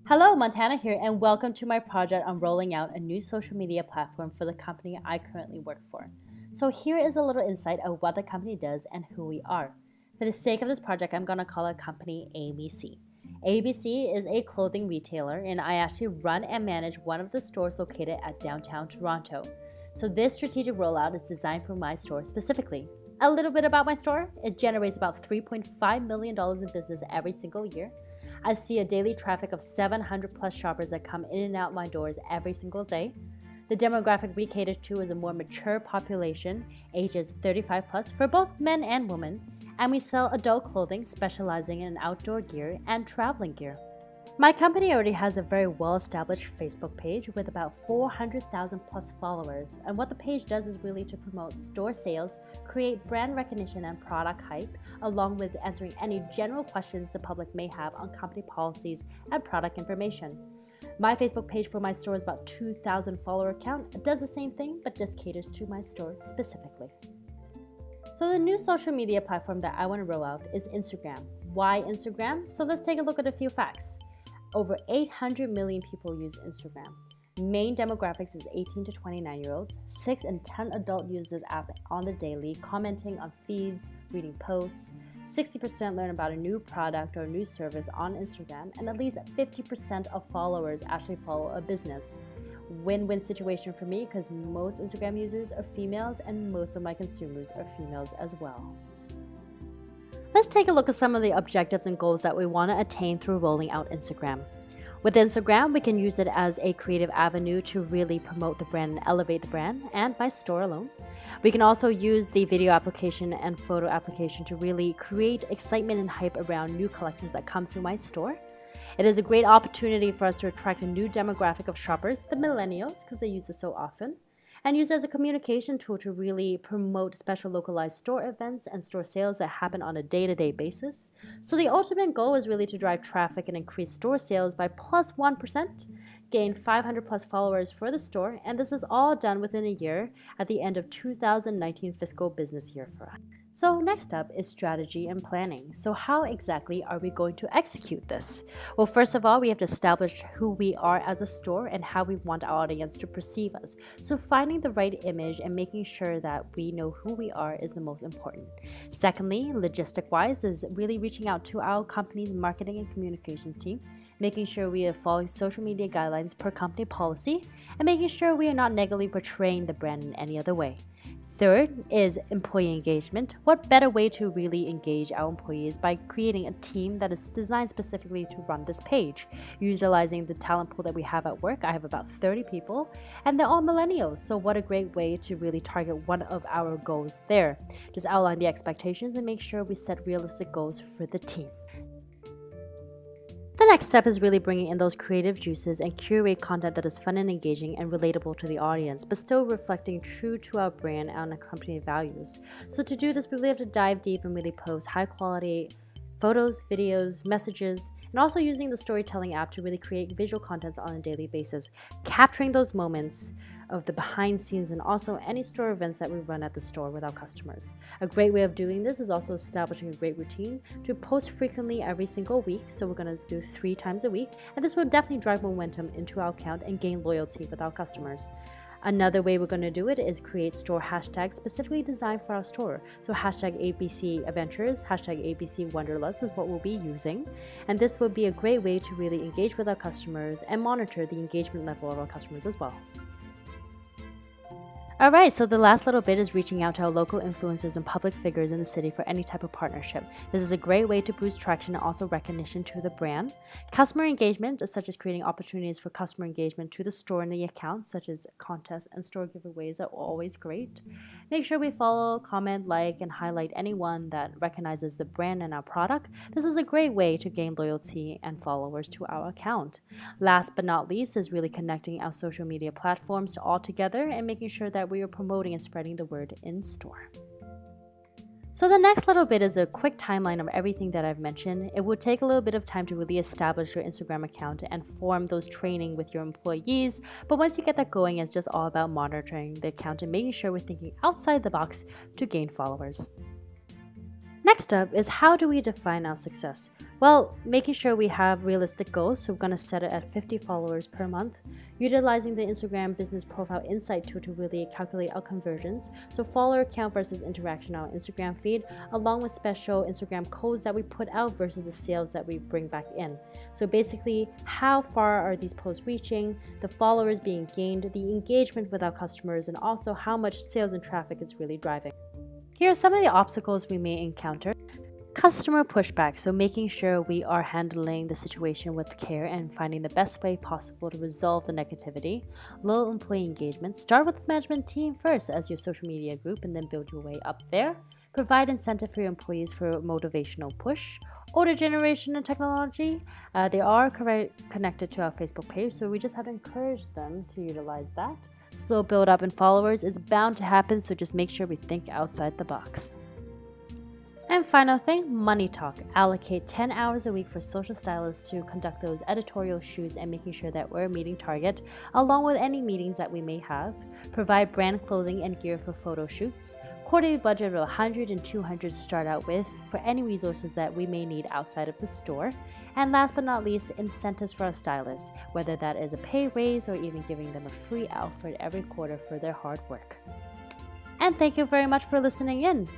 Hello, Montana here, and welcome to my project on rolling out a new social media platform for the company I currently work for. So, here is a little insight of what the company does and who we are. For the sake of this project, I'm going to call our company ABC. ABC is a clothing retailer, and I actually run and manage one of the stores located at downtown Toronto. So, this strategic rollout is designed for my store specifically. A little bit about my store: it generates about $3.5 million in business every single year. I see a daily traffic of 700 plus shoppers that come in and out my doors every single day. The demographic we cater to is a more mature population, ages 35 plus for both men and women, and we sell adult clothing specializing in outdoor gear and traveling gear. My company already has a very well-established Facebook page with about 400,000 plus followers, and what the page does is really to promote store sales, create brand recognition and product hype, along with answering any general questions the public may have on company policies and product information. My Facebook page for my store is about 2,000 follower count. It does the same thing, but just caters to my store specifically. So the new social media platform that I want to roll out is Instagram. Why Instagram? So let's take a look at a few facts. Over 800 million people use Instagram. Main demographics is 18 to 29-year-olds. 6 in 10 adult use this app on the daily, commenting on feeds, reading posts. 60% learn about a new product or a new service on Instagram, and at least 50% of followers actually follow a business. Win-win situation for me because most Instagram users are females and most of my consumers are females as well. Let's take a look at some of the objectives and goals that we want to attain through rolling out Instagram. With Instagram, we can use it as a creative avenue to really promote the brand and elevate the brand, and my store alone. We can also use the video application and photo application to really create excitement and hype around new collections that come through my store. It is a great opportunity for us to attract a new demographic of shoppers, the millennials, because they use it so often, and use it as a communication tool to really promote special localized store events and store sales that happen on a day-to-day basis. So the ultimate goal is really to drive traffic and increase store sales by plus 1%, gain 500 plus followers for the store, and this is all done within a year at the end of 2019 fiscal business year for us. So next up is strategy and planning. So how exactly are we going to execute this? Well, first of all, we have to establish who we are as a store and how we want our audience to perceive us. So finding the right image and making sure that we know who we are is the most important. Secondly, logistic-wise, is really reaching out to our company's marketing and communications team, making sure we are following social media guidelines per company policy, and making sure we are not negatively portraying the brand in any other way. Third is employee engagement. What better way to really engage our employees by creating a team that is designed specifically to run this page, utilizing the talent pool that we have at work. I have about 30 people, and they're all millennials. So what a great way to really target one of our goals there. Just outline the expectations and make sure we set realistic goals for the team. The next step is really bringing in those creative juices and curate content that is fun and engaging and relatable to the audience, but still reflecting true to our brand and our company values. So to do this, we really have to dive deep and really post high quality photos, videos, messages, and also using the storytelling app to really create visual contents on a daily basis, capturing those moments of the behind scenes and also any store events that we run at the store with our customers. A great way of doing this is also establishing a great routine to post frequently every single week. So we're going to do 3 times a week, and this will definitely drive momentum into our account and gain loyalty with our customers. Another way we're going to do it is create store hashtags specifically designed for our store. So hashtag ABC Adventures, hashtag ABC Wanderlust is what we'll be using. And this will be a great way to really engage with our customers and monitor the engagement level of our customers as well. Alright, so the last little bit is reaching out to our local influencers and public figures in the city for any type of partnership. This is a great way to boost traction and also recognition to the brand. Customer engagement, such as creating opportunities for customer engagement to the store and the account, such as contests and store giveaways, are always great. Make sure we follow, comment, like, and highlight anyone that recognizes the brand and our product. This is a great way to gain loyalty and followers to our account. Last but not least is really connecting our social media platforms all together and making sure that we are promoting and spreading the word in store. So the next little bit is a quick timeline of everything that I've mentioned. It will take a little bit of time to really establish your Instagram account and form those training with your employees. But once you get that going, it's just all about monitoring the account and making sure we're thinking outside the box to gain followers. Next up is how do we define our success? Well, making sure we have realistic goals, so we're going to set it at 50 followers per month, utilizing the Instagram Business Profile Insight tool to really calculate our conversions, so follower count versus interaction on our Instagram feed, along with special Instagram codes that we put out versus the sales that we bring back in. So basically, how far are these posts reaching, the followers being gained, the engagement with our customers, and also how much sales and traffic it's really driving. Here are some of the obstacles we may encounter. Customer pushback, so making sure we are handling the situation with care and finding the best way possible to resolve the negativity. Low employee engagement, start with the management team first as your social media group and then build your way up there. Provide incentive for your employees for a motivational push. Older generation and technology, they are connected to our Facebook page, so we just have to encourage them to utilize that. Slow build up in followers is bound to happen, so just make sure we think outside the box. And final thing, money talk. Allocate 10 hours a week for social stylists to conduct those editorial shoots and making sure that we're meeting target, along with any meetings that we may have. Provide brand clothing and gear for photo shoots. Quarterly budget of 100 and 200 to start out with for any resources that we may need outside of the store. And last but not least, incentives for our stylists, whether that is a pay raise or even giving them a free outfit every quarter for their hard work. And thank you very much for listening in.